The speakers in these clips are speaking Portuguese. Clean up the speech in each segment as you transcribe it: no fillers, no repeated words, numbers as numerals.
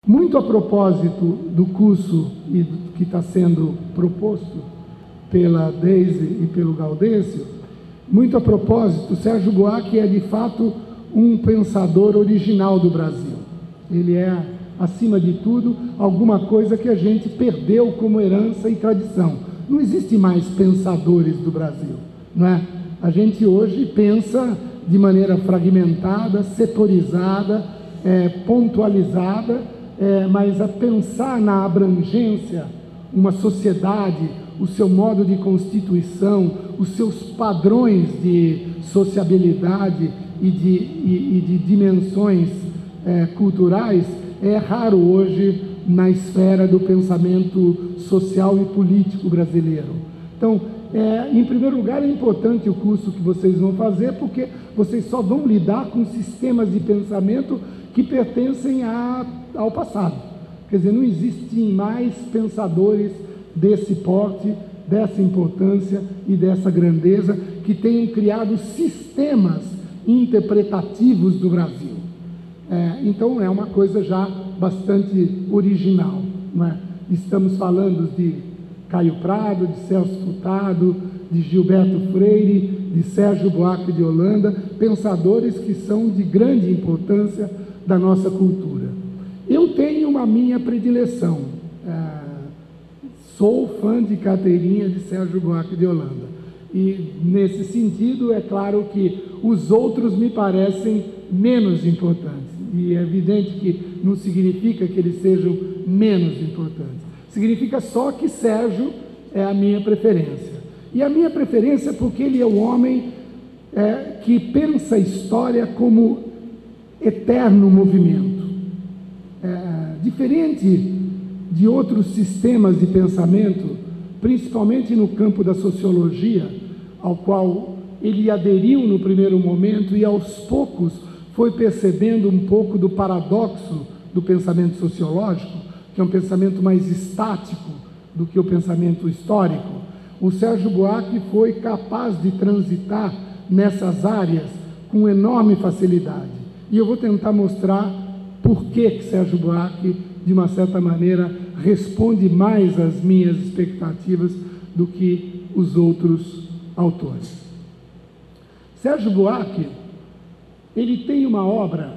Muito a propósito do curso que está sendo proposto pela Deise e pelo Gaudêncio, muito a propósito, Sérgio Buarque é de fato um pensador original do Brasil. Ele é, acima de tudo, alguma coisa que a gente perdeu como herança e tradição. Não existe mais pensadores do Brasil, não é? A gente hoje pensa de maneira fragmentada, setorizada, pontualizada, mas a pensar na abrangência, uma sociedade, o seu modo de constituição, os seus padrões de sociabilidade e de dimensões culturais, é raro hoje na esfera do pensamento social e político brasileiro. Então, em primeiro lugar, é importante o curso que vocês vão fazer, porque vocês só vão lidar com sistemas de pensamento que pertencem ao passado. Quer dizer, não existem mais pensadores desse porte, dessa importância e dessa grandeza que tenham criado sistemas interpretativos do Brasil. Então, é uma coisa já bastante original, não é? Estamos falando de Caio Prado, de Celso Furtado, de Gilberto Freire, de Sérgio Buarque de Holanda, pensadores que são de grande importância da nossa cultura. Eu tenho uma minha predileção, sou fã de carteirinha de Sérgio Buarque de Holanda, e nesse sentido é claro que os outros me parecem menos importantes, e é evidente que não significa que eles sejam menos importantes, significa só que Sérgio é a minha preferência. E a minha preferência é porque ele é o homem que pensa a história como eterno movimento. Diferente de outros sistemas de pensamento, principalmente no campo da sociologia, ao qual ele aderiu no primeiro momento e aos poucos foi percebendo um pouco do paradoxo do pensamento sociológico, que é um pensamento mais estático do que o pensamento histórico. O Sérgio Buarque foi capaz de transitar nessas áreas com enorme facilidade. E eu vou tentar mostrar por que Sérgio Buarque, de uma certa maneira, responde mais às minhas expectativas do que os outros autores. Sérgio Buarque, ele tem uma obra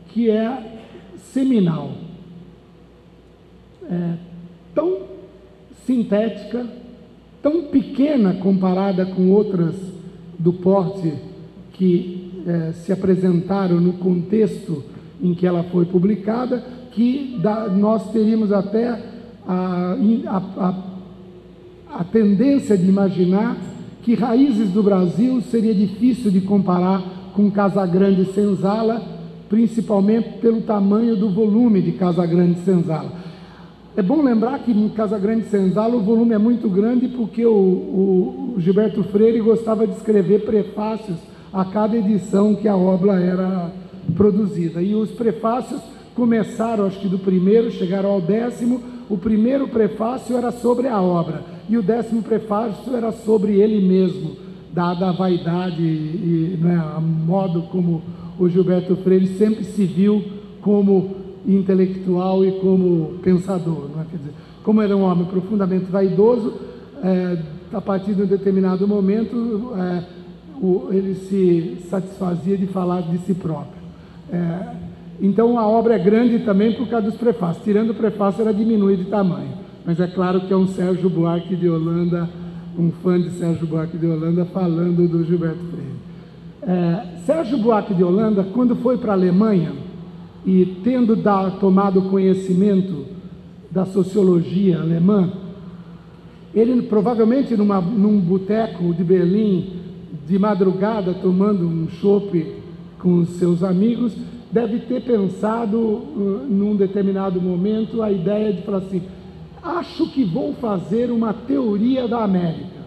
que é seminal, tão sintética, tão pequena comparada com outras do porte que se apresentaram no contexto em que ela foi publicada, que nós teríamos até a tendência de imaginar que Raízes do Brasil seria difícil de comparar com Casagrande Senzala, principalmente pelo tamanho do volume de Casagrande Senzala. É bom lembrar que em Casagrande Senzala o volume é muito grande porque o Gilberto Freire gostava de escrever prefácios a cada edição que a obra era produzida. E os prefácios começaram, acho que do primeiro, chegaram ao 10º. O primeiro prefácio era sobre a obra e o 10º prefácio era sobre ele mesmo, dada a vaidade e o modo como o Gilberto Freire sempre se viu como intelectual e como pensador, não é? Quer dizer, como era um homem profundamente vaidoso, a partir de um determinado momento ele se satisfazia de falar de si próprio. Então a obra é grande também por causa dos prefácios. Tirando o prefácio, ela diminui de tamanho, mas é claro que é um Sérgio Buarque de Holanda, um fã de Sérgio Buarque de Holanda falando do Gilberto Freire. Sérgio Buarque de Holanda, quando foi para a Alemanha e tendo tomado conhecimento da sociologia alemã, ele provavelmente num boteco de Berlim, de madrugada, tomando um chopp com os seus amigos, deve ter pensado, num determinado momento, a ideia de falar assim: acho que vou fazer uma teoria da América.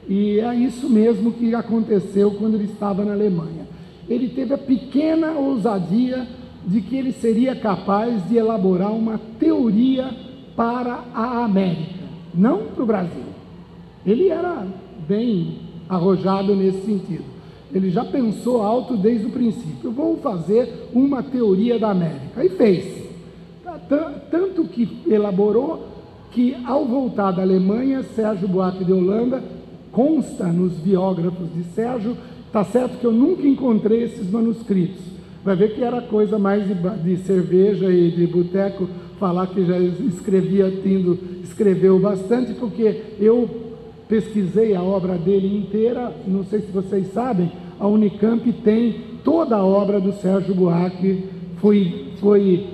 E é isso mesmo que aconteceu quando ele estava na Alemanha. Ele teve a pequena ousadia de que ele seria capaz de elaborar uma teoria para a América, não para o Brasil. Ele era bem arrojado nesse sentido. Ele já pensou alto desde o princípio: vou fazer uma teoria da América. E fez. tanto que elaborou que, ao voltar da Alemanha, Sérgio Buarque de Holanda, consta nos biógrafos de Sérgio, está certo que eu nunca encontrei esses manuscritos, vai ver que era coisa mais de cerveja e de boteco, falar que já escreveu bastante, porque eu pesquisei a obra dele inteira, não sei se vocês sabem, a Unicamp tem toda a obra do Sérgio Buarque, foi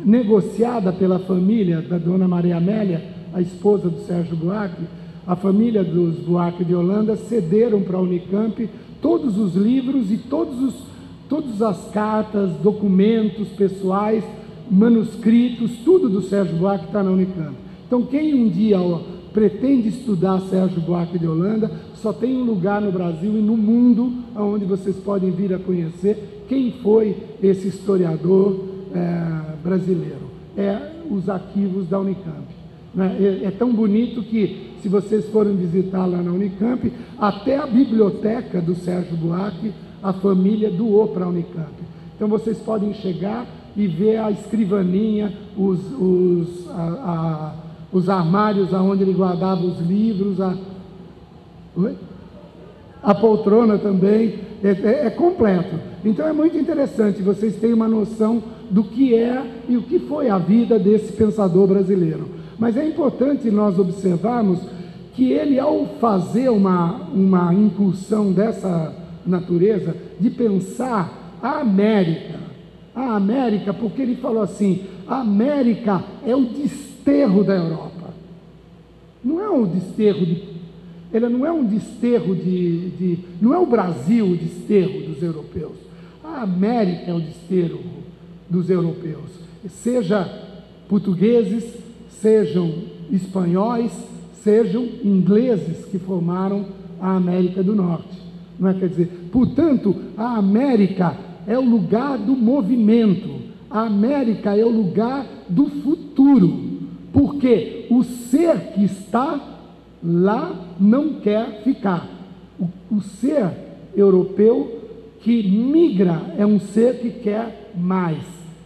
negociada pela família da dona Maria Amélia, a esposa do Sérgio Buarque. A família dos Buarque de Holanda cederam para a Unicamp todos os livros e todas as cartas, documentos pessoais, manuscritos, tudo do Sérgio Buarque está na Unicamp. Então, quem um dia pretende estudar Sérgio Buarque de Holanda, só tem um lugar no Brasil e no mundo onde vocês podem vir a conhecer quem foi esse historiador brasileiro. Os arquivos da Unicamp. É tão bonito que, se vocês forem visitar lá na Unicamp, até a biblioteca do Sérgio Buarque, a família doou para a Unicamp. Então vocês podem chegar e ver a escrivaninha, os armários onde ele guardava os livros, a poltrona também, é completo. Então é muito interessante, vocês terem uma noção do que é e o que foi a vida desse pensador brasileiro. Mas é importante nós observarmos que ele, ao fazer uma incursão dessa natureza, de pensar a América, porque ele falou assim, a América é o desterro da Europa. Não é o desterro ele não é um desterro não é o Brasil o desterro dos europeus. A América é o desterro dos europeus. Seja portugueses, sejam espanhóis, sejam ingleses que formaram a América do Norte. Não é? Quer dizer, portanto, a América é o lugar do movimento. A América é o lugar do futuro. Porque o ser que está lá não quer ficar. O ser europeu que migra é um ser que quer mais.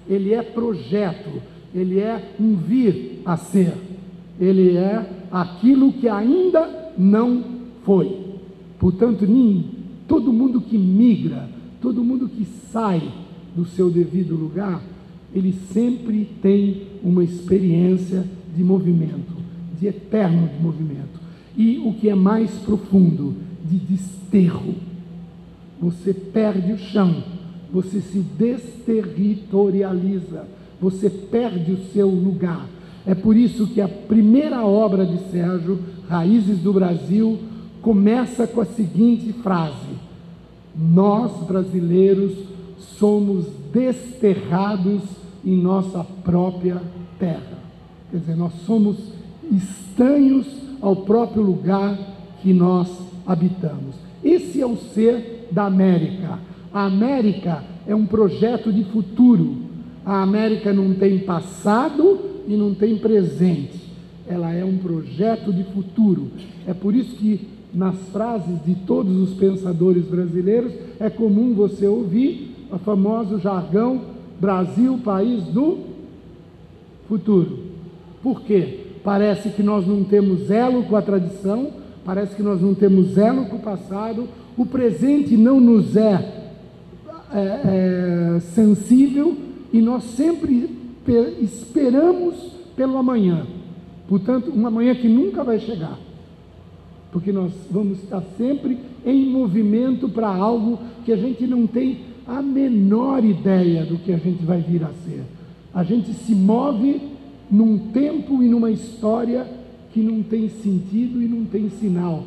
Ele é projeto, ele é um vir a ser. Ele é aquilo que ainda não foi. Portanto, todo mundo que migra, todo mundo que sai do seu devido lugar, ele sempre tem uma experiência de movimento, de eterno movimento. E o que é mais profundo, de desterro. Você perde o chão, você se desterritorializa, você perde o seu lugar. É por isso que a primeira obra de Sérgio, Raízes do Brasil, começa com a seguinte frase: nós, brasileiros, somos desterrados em nossa própria terra. Quer dizer, nós somos estranhos ao próprio lugar que nós habitamos. Esse é o ser da América. A América é um projeto de futuro. A América não tem passado e não tem presente. Ela é um projeto de futuro. É por isso que nas frases de todos os pensadores brasileiros é comum você ouvir o famoso jargão: Brasil, país do futuro. Por quê? Parece que nós não temos elo com a tradição, parece que nós não temos elo com o passado, o presente não nos é sensível e nós sempre esperamos pelo amanhã. Portanto, um amanhã que nunca vai chegar, porque nós vamos estar sempre em movimento para algo que a gente não tem a menor ideia do que a gente vai vir a ser. A gente se move num tempo e numa história que não tem sentido e não tem sinal,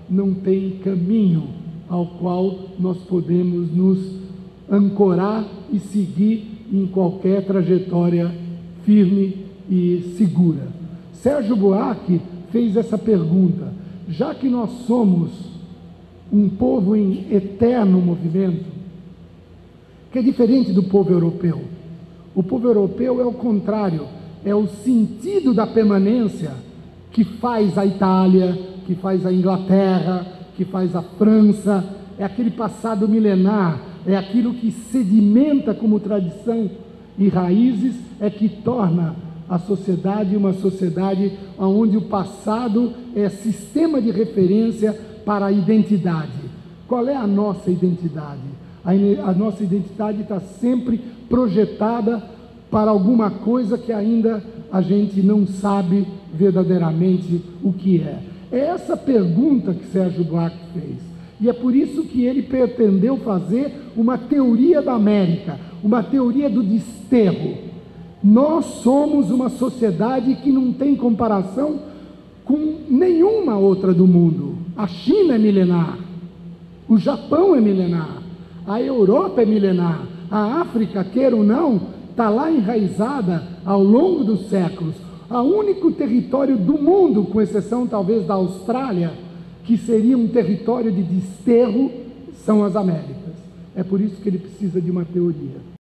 não tem caminho ao qual nós podemos nos ancorar e seguir em qualquer trajetória firme e segura. Sérgio Buarque fez essa pergunta: já que nós somos um povo em eterno movimento, que é diferente do povo europeu. O povo europeu é o contrário, é o sentido da permanência que faz a Itália, que faz a Inglaterra, que faz a França, é aquele passado milenar, é aquilo que sedimenta como tradição. e raízes é que torna a sociedade uma sociedade onde o passado é sistema de referência para a identidade. Qual é a nossa identidade? A nossa identidade está sempre projetada para alguma coisa que ainda a gente não sabe verdadeiramente o que é. É essa pergunta que Sérgio Buarque fez. E é por isso que ele pretendeu fazer uma teoria da América, uma teoria do desterro. Nós somos uma sociedade que não tem comparação com nenhuma outra do mundo. A China é milenar, o Japão é milenar, a Europa é milenar, a África, queira ou não, está lá enraizada ao longo dos séculos. O único território do mundo, com exceção talvez da Austrália, que seria um território de desterro, são as Américas. É por isso que ele precisa de uma teoria.